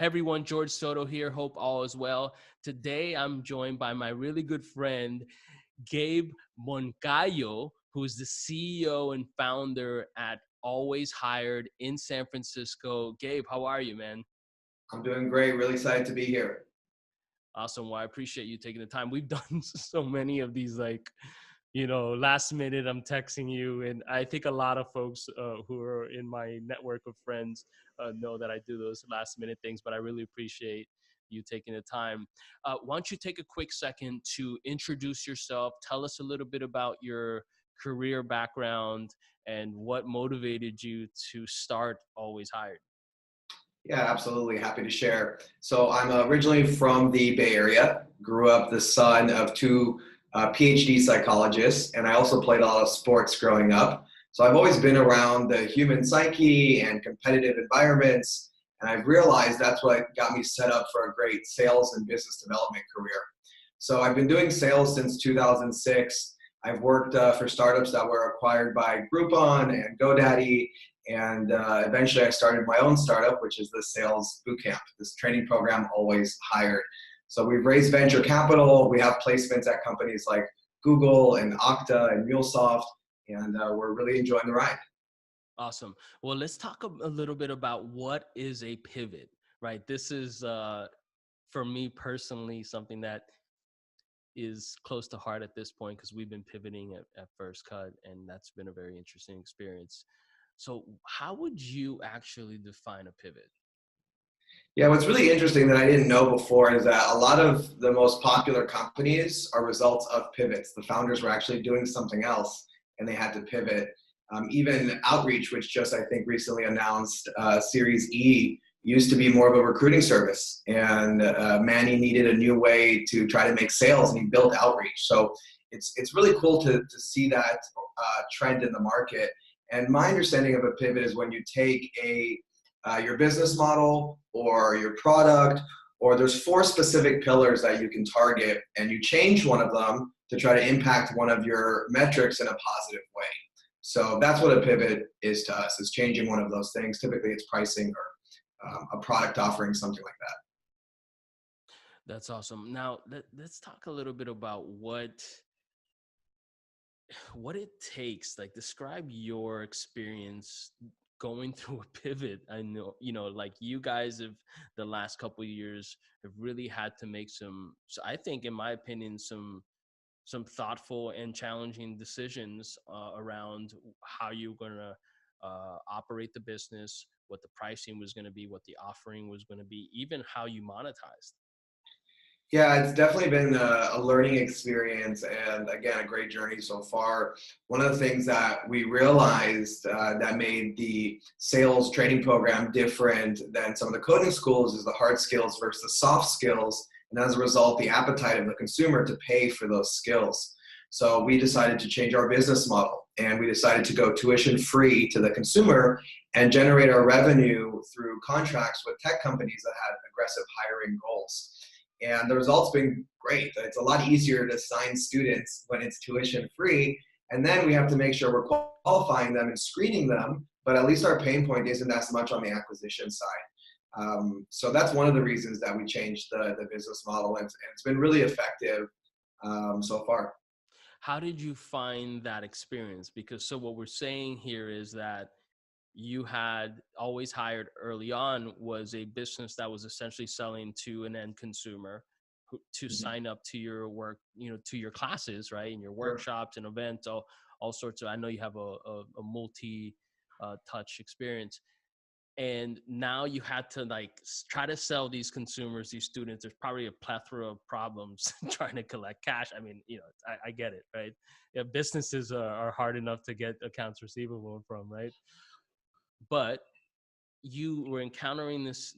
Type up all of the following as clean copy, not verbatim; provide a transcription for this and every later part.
Hey everyone, George Soto here. Hope all is well. Today I'm joined by my really good friend, Gabe Moncayo, who's the CEO and founder at Always Hired in San Francisco. Gabe, how are you, man? I'm doing great. Really excited to be here. Awesome. Well, I appreciate you taking the time. We've done so many of these, last minute, I'm texting you. And I think a lot of folks who are in my network of friends know that I do those last minute things, but I really appreciate you taking the time. Why don't you take a quick second to introduce yourself? Tell us a little bit about your career background and what motivated you to start Always Hired. Yeah, absolutely. Happy to share. So I'm originally from the Bay Area, grew up the son of two PhD psychologists, and I also played a lot of sports growing up. So I've always been around the human psyche and competitive environments, and I've realized that's what got me set up for a great sales and business development career. So I've been doing sales since 2006. I've worked for startups that were acquired by Groupon and GoDaddy, and eventually I started my own startup, which is the Sales Bootcamp, this training program, Always Hired. So we've raised venture capital. We have placements at companies like Google and Okta and MuleSoft, and we're really enjoying the ride. Awesome. Well, let's talk a little bit about what is a pivot, right? This is, for me personally, something that is close to heart at this point because we've been pivoting at First Cut, and that's been a very interesting experience. So, how would you actually define a pivot? Yeah, what's really interesting that I didn't know before is that a lot of the most popular companies are results of pivots. The founders were actually doing something else and they had to pivot. Even Outreach, which just I think recently announced Series E, used to be more of a recruiting service. And Manny needed a new way to try to make sales and he built Outreach. So it's really cool to see that trend in the market. And my understanding of a pivot is when you take your business model or your product, or there's four specific pillars that you can target, and you change one of them to try to impact one of your metrics in a positive way. So that's what a pivot is to us, is changing one of those things. Typically it's pricing or a product offering, something like that. That's awesome. Now, let's talk a little bit about what it takes. Like, describe your experience going through a pivot. I know, like you guys have the last couple of years have really had to make some, so I think, in my opinion, some thoughtful and challenging decisions around how you're going to operate the business, what the pricing was going to be, what the offering was going to be, even how you monetized. Yeah, it's definitely been a learning experience and again, a great journey so far. One of the things that we realized that made the sales training program different than some of the coding schools is the hard skills versus the soft skills. And as a result, the appetite of the consumer to pay for those skills. So we decided to change our business model and we decided to go tuition free to the consumer and generate our revenue through contracts with tech companies that had aggressive hiring goals. And the results been great. It's a lot easier to sign students when it's tuition free. And then we have to make sure we're qualifying them and screening them, but at least our pain point isn't as much on the acquisition side. So that's one of the reasons that we changed the business model, and it's been really effective so far. How did you find that experience? Because so what we're saying here is that you had Always Hired early on was a business that was essentially selling to an end consumer to Mhm. sign up to your work, to your classes, right? And your Sure. workshops and events, all sorts of, I know you have a multi touch experience. And now you had to like try to sell these consumers, these students. There's probably a plethora of problems trying to collect cash. I mean, I get it, right? Yeah, businesses are hard enough to get accounts receivable from, right? But you were encountering this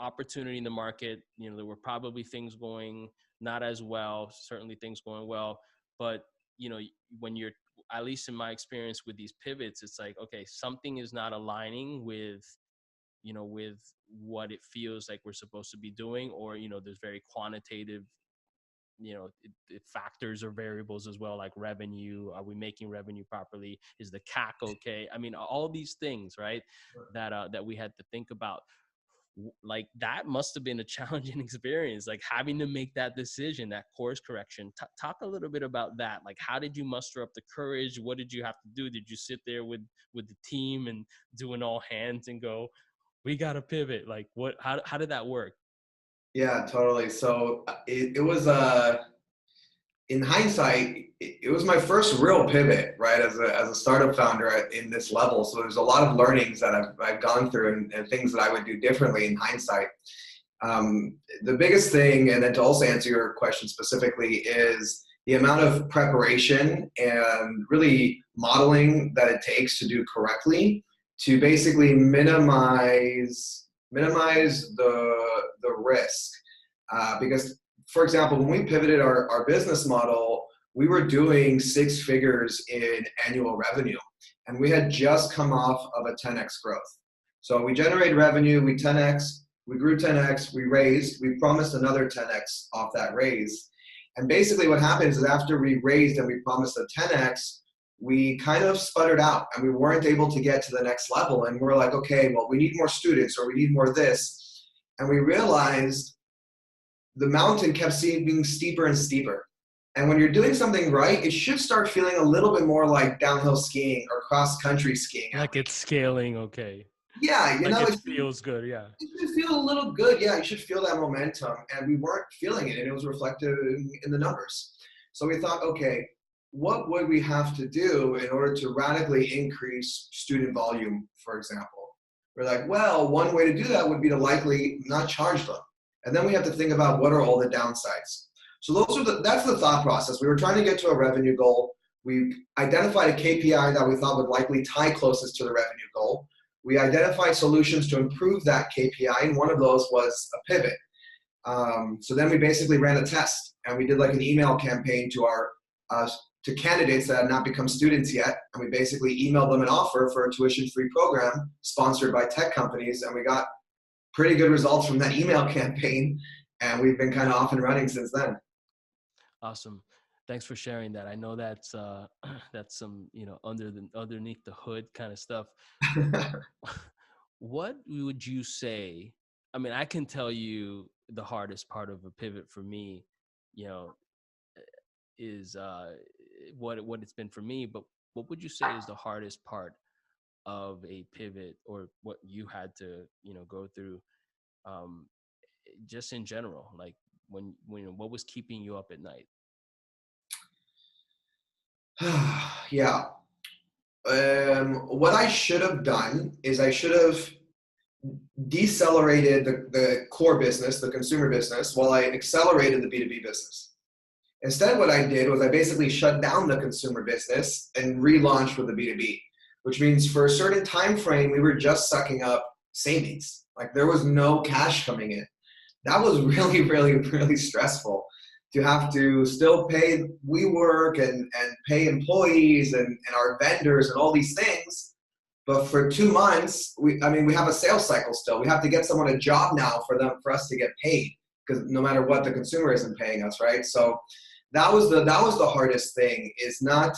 opportunity in the market. There were probably things going not as well, certainly things going well, but you know when you're, at least in my experience with these pivots, it's like, okay, something is not aligning with what it feels like we're supposed to be doing, or there's very quantitative factors or variables as well, like revenue. Are we making revenue properly? Is the CAC okay? I mean, all these things, right? Sure. That we had to think about. like that must have been a challenging experience, like having to make that decision, that course correction. Talk a little bit about that. Like, how did you muster up the courage? What did you have to do? Did you sit there with the team and doing all hands and go, we got to pivot? Like, how did that work? Yeah, totally. So it was in hindsight, it was my first real pivot, right? As a startup founder in this level. So there's a lot of learnings that I've gone through and things that I would do differently in hindsight. The biggest thing, and then to also answer your question specifically, is the amount of preparation and really modeling that it takes to do correctly to basically minimize the risk. Because, for example, when we pivoted our business model, we were doing 6 figures in annual revenue, and we had just come off of a 10x growth. So we generated revenue, we 10x, we grew 10x, we raised, we promised another 10x off that raise. And basically what happens is after we raised and we promised a 10x, we kind of sputtered out and we weren't able to get to the next level. And we're like, okay, well, we need more students or we need more this. And we realized the mountain kept being steeper and steeper. And when you're doing something right, it should start feeling a little bit more like downhill skiing or cross-country skiing. Like it's scaling, okay. Yeah, like it feels good, yeah. It should feel a little good. Yeah, you should feel that momentum. And we weren't feeling it, and it was reflected in the numbers. So we thought, okay, what would we have to do in order to radically increase student volume, for example? We're like, well, one way to do that would be to likely not charge them. And then we have to think about what are all the downsides. So that's the thought process. We were trying to get to a revenue goal. We identified a KPI that we thought would likely tie closest to the revenue goal. We identified solutions to improve that KPI, and one of those was a pivot. So then we basically ran a test, and we did like an email campaign to candidates that had not become students yet, and we basically emailed them an offer for a tuition-free program sponsored by tech companies, and we got pretty good results from that email campaign, and we've been kind of off and running since then. Awesome. Thanks for sharing that. I know that's that's some, underneath the hood kind of stuff. What would you say? I mean, I can tell you the hardest part of a pivot for me, is what it's been for me. But what would you say is the hardest part of a pivot, or what you had to, go through, just in general? Like when what was keeping you up at night? Yeah. What I should have done is I should have decelerated the core business, the consumer business, while I accelerated the B2B business. Instead, what I did was I basically shut down the consumer business and relaunched with the B2B, which means for a certain time frame, we were just sucking up savings. Like there was no cash coming in. That was really, really, really stressful to have to still pay WeWork and pay employees and our vendors and all these things. But for 2 months, we have a sales cycle still. We have to get someone a job now for us to get paid, because no matter what, the consumer isn't paying us, right? So that was the hardest thing, is not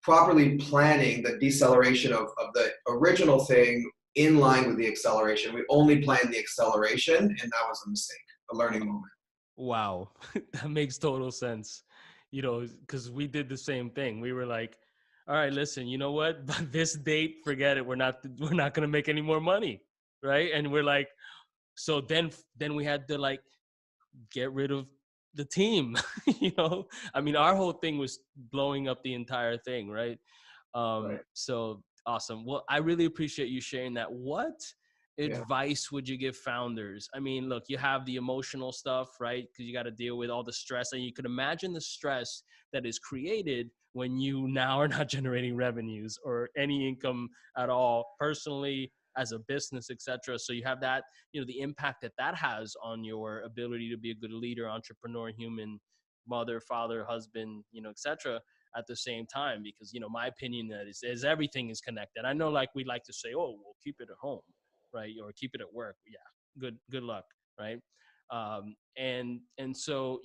properly planning the deceleration of the original thing in line with the acceleration. We only planned the acceleration, and that was a mistake, a learning moment. Wow. That makes total sense. Because we did the same thing. We were like, all right, listen, you know what? By this date, forget it. We're not going to make any more money. Right. And we're like, so then we had to like get rid of the team. Our whole thing was blowing up the entire thing. Right. Right. So awesome. Well, I really appreciate you sharing that. What advice would you give founders? I mean, look, you have the emotional stuff, right? Because you got to deal with all the stress, and you could imagine the stress that is created when you now are not generating revenues or any income at all, personally, as a business, etc. So you have that, the impact that has on your ability to be a good leader, entrepreneur, human, mother, father, husband, etc. at the same time. Because my opinion is everything is connected. I know, like, we like to say, oh, we'll keep it at home, right? Or keep it at work. Yeah, good luck, right? And so,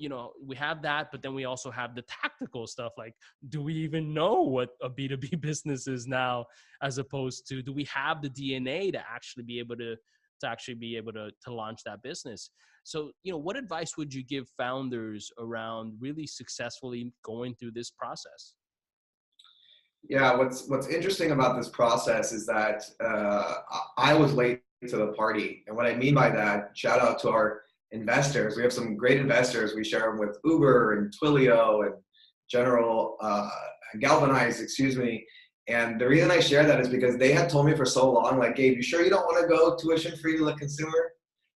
we have that, but then we also have the tactical stuff. Like, do we even know what a B2B business is now, as opposed to, do we have the DNA to actually be able to to actually be able to launch that business. So, what advice would you give founders around really successfully going through this process? Yeah, what's interesting about this process is that I was late to the party, and what I mean by that, shout out to our investors. We have some great investors. We share them with Uber and Twilio and General Galvanize, excuse me. And the reason I share that is because they had told me for so long, like, Gabe, you sure you don't want to go tuition free to the consumer?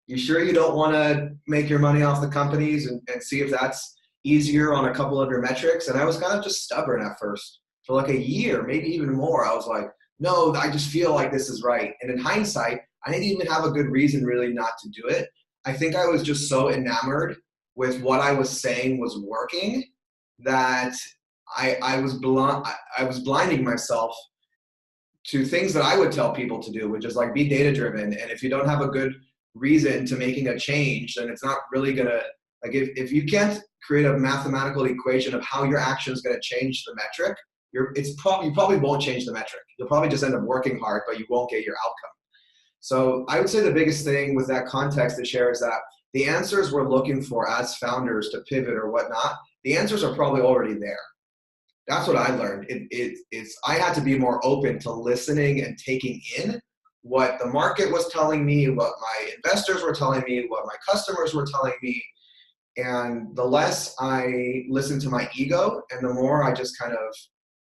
You sure you don't want to make your money off the companies and see if that's easier on a couple of your metrics? And I was kind of just stubborn at first. For like a year, maybe even more, I was like, no, I just feel like this is right. And in hindsight, I didn't even have a good reason really not to do it. I think I was just so enamored with what I was saying was working that I was blinding myself to things that I would tell people to do, which is like be data driven. And if you don't have a good reason to making a change, then it's not really gonna, like, if you can't create a mathematical equation of how your action is gonna change the metric, you probably won't change the metric. You'll probably just end up working hard, but you won't get your outcome. So I would say the biggest thing with that context to share is that the answers we're looking for as founders to pivot or whatnot, the answers are probably already there. That's what I learned. I had to be more open to listening and taking in what the market was telling me, what my investors were telling me, what my customers were telling me. And the less I listened to my ego and the more I just kind of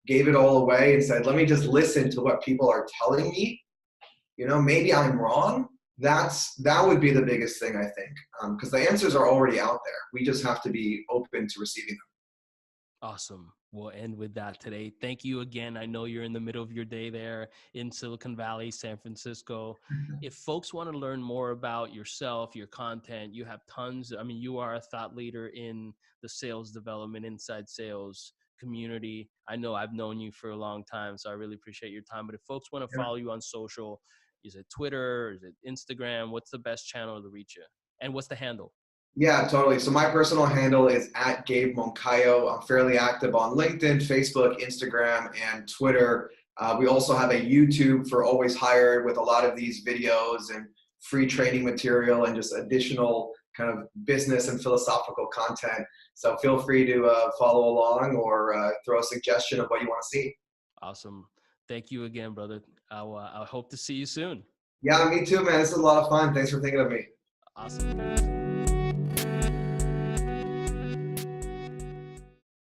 gave it all away and said, let me just listen to what people are telling me. Maybe I'm wrong. That would be the biggest thing, I think, because the answers are already out there. We just have to be open to receiving them. Awesome. We'll end with that today. Thank you again. I know you're in the middle of your day there in Silicon Valley, San Francisco. If folks want to learn more about yourself, your content, you have tons. I mean, you are a thought leader in the sales development, inside sales community. I know I've known you for a long time, so I really appreciate your time. But if folks want to Yeah. follow you on social, is it Twitter? Is it Instagram? What's the best channel to reach you? And what's the handle? Yeah, totally. So my personal handle is at Gabe Moncayo. I'm fairly active on LinkedIn, Facebook, Instagram, and Twitter. We also have a YouTube for Always Hired with a lot of these videos and free training material and just additional kind of business and philosophical content. So feel free to follow along or throw a suggestion of what you want to see. Awesome. Thank you again, brother. I hope to see you soon. Yeah, me too, man. This is a lot of fun. Thanks for thinking of me. Awesome.